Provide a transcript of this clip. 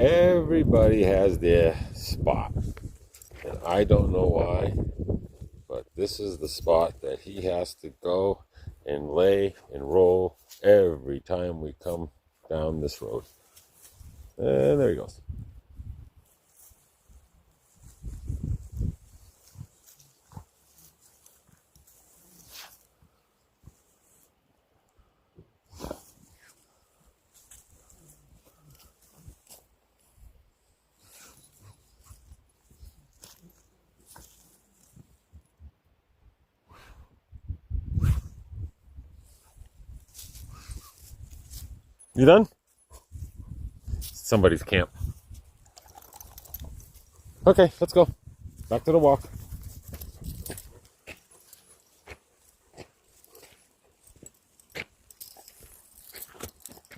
Everybody has their spot, and I don't know why, but this is the spot that he has to go and lay and roll every time we come down this road. And there he goes. You done? Somebody's camp. Okay, let's go. Back to the walk.